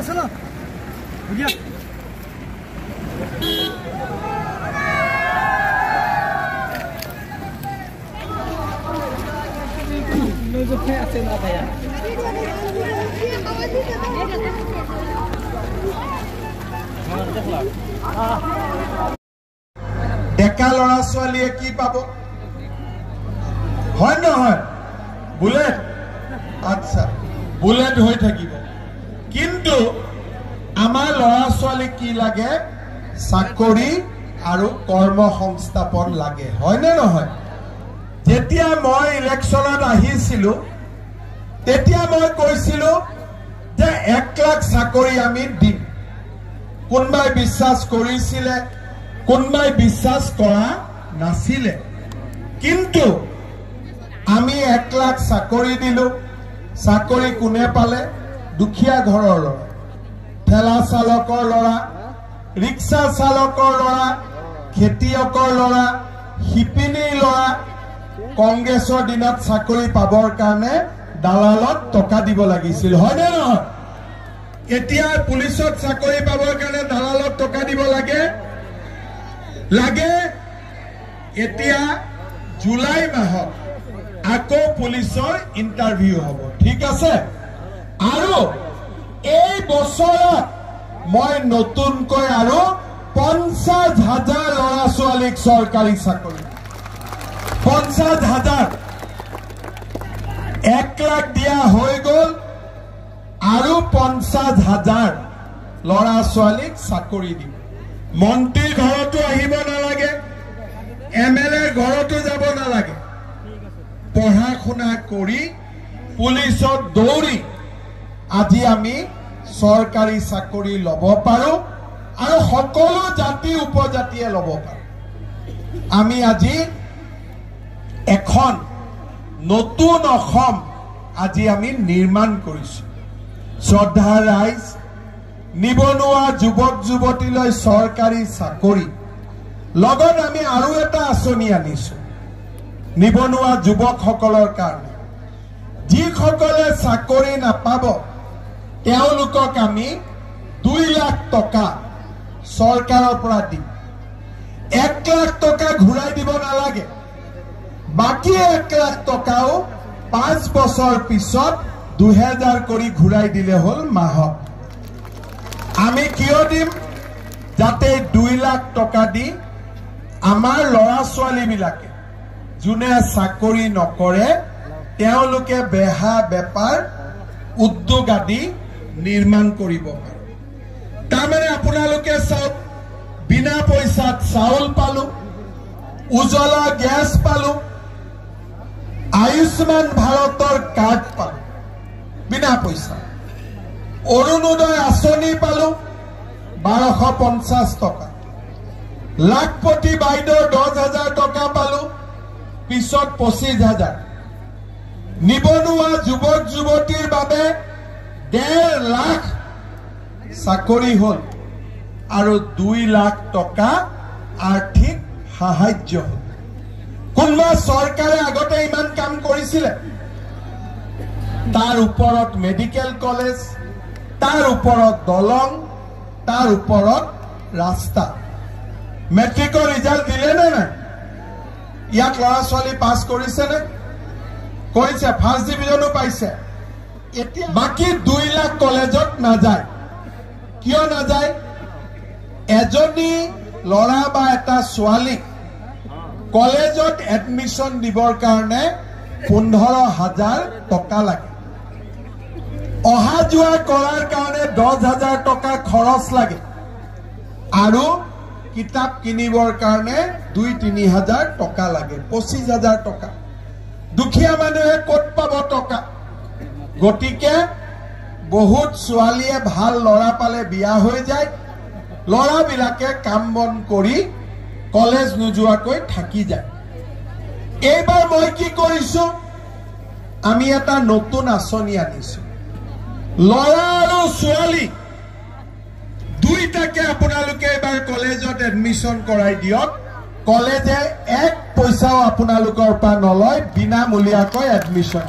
चलो भैया डेका लड़ा छालिए की पाब হয় নহয় বুলেট আচ্ছা বুলেট হৈ থাকিব কিন্তু আমাৰ লৰা ছোৱালী কি লাগে চাকৰি আৰু কৰ্ম সংস্থাপন লাগে হয় নে নহয় যেতিয়া মই ইলেকশনত আহিছিল তেতিয়া মই কৈছিল যে 1 লাখ চাকৰি আমি দিম কোনবাই বিশ্বাস কৰিছিল কোনবাই বিশ্বাস কৰা নাছিল কিন্তু আমি 1 লাখ চাকৰি দিলো চাকৰি কোনে পালে দুখিয়া ঘৰৰ লৰা ঠেলা চালকৰ লৰা ৰিক্সা চালকৰ লৰা খেতিয়কৰ লৰা হিপিনী লৰা কংগ্ৰেছৰ দিনত চাকৰি পাবৰ কাৰণে দালালত টকা দিব লাগিছিল হয় নে নহয় এতিয়া পুলিচত চাকৰি পাবৰ কাৰণে দালালত টকা দিব লাগে এতিয়া জুলাই মাহত আকৌ পুলিচৰ ইন্টাৰভিউ হ'ব ঠিক আছে আৰু এই বছৰত মই নতুনকৈ আৰু 50,000 লৰা ছোৱালীক চৰকাৰী চাকৰি 50,000 1 লাখ দিয়া হৈ গল আৰু 50,000 লৰা ছোৱালীক চাকৰি দিব মন্ত্ৰীৰ ঘৰতো আহিব নালাগে এমএলএৰ ঘৰতো যাব নালাগে পঢ়া শুনা কৰি পুলিচত দৌৰি আজি আমি সৰকাৰি চাকৰি লব পাৰো আৰু সকলো জাতি উপজাতিয়ে লব পাৰো আমি আজি এখন নতুন অসম আজি আমি নিৰ্মাণ কৰিছো শ্ৰদ্ধা ৰাইজ নিবনুৱা যুৱক যুৱতীলৈ সৰকাৰি চাকৰি লগত আমি আৰু এটা আঁচনি আনিছো নিবনুৱা যুৱকসকলৰ কাৰণে যিসকলে চাকৰি নাপাব তেওঁলোকক আমি 2 লাখ টকা সৰকাৰৰ পৰা দিম 1 লাখ টকা ঘূৰাই দিব নালাগে বাকি 1 লাখ টকাও 5 বছৰ পিছত 2000 কৰি ঘূৰাই দিলে হল মাহত আমি কিয় দিম যাতে 2 লাখ টকা দি আমাৰ লৰা ছোৱালী বিলাকে যোনে চাকৰি নকৰে তেওঁলোকে বেহা বেপাৰ উদ্যোগ আদি নিৰ্মাণ কৰিব পাৰে তাৰমানে আপোনালোকে সব বিনা পইচাত চাউল পালো উজ্জ্বলা গ্যাস পালো আয়ুষ্মান ভাৰতৰ কাৰ্ড পালো বিনা পইচা অৰুণোদয় আঁচনি পালো 1250 টকা লাখপতি বাইদেউৰ 10,000 টকা পালো পিছত 25,000 নিবনুৱা যুৱক যুৱতীৰ বাবে 1.5 লাখ চাকৰি হল আৰু 2 লাখ টকা আৰ্থিক সাহায্য হল কোনবা সৰকাৰে আগতে ইমান কাম কৰিছিল তাৰ ওপৰত মেডিকেল কলেজ তাৰ ওপৰত দলং তাৰ ওপৰত ৰাস্তা মেট্ৰিকৰ ৰিজাল্ট দিলে নে নাই ইয়াত লৰা ছোৱালী পাস কৰিছে নে কৰিছে ফাৰ্ষ্ট ডিভিজনো পাইছে এতিয়া বাকি 2 লাখ কলেজত না যায় কিয় না যায় এজনী লৰা বা এটা ছোৱালী কলেজত এডমিশন দিবৰ কাৰণে 15,000 টকা লাগে অহা যোৱা কৰাৰ কাৰণে 10,000 টকা খৰচ লাগে আৰু কিতাপ কিনিবৰ কাৰণে 2-3,000 টকা লাগে 25,000 টকা দুখিয়া মানুহে কত পাব টকা গটিকে বহুত ছোৱালীয়ে ভাল লৰা পালে বিয়া হৈ যায় লৰা বিলাকে কাম বন কৰি কলেজ নুজুৱাকৈ থাকি যায় এইবাৰ মই কি কৰিছো আমি এটা নতুন আঁচনি আনিছো লৰা আৰু ছোৱালী দুইটাকে আপোনালোকে এবাৰ কলেজত এডমিশন কৰাই দিয়ক কলেজে 1 পইচাও আপোনালোকৰ পৰা নলয় বিনামূলীয়াকৈ এডমিশন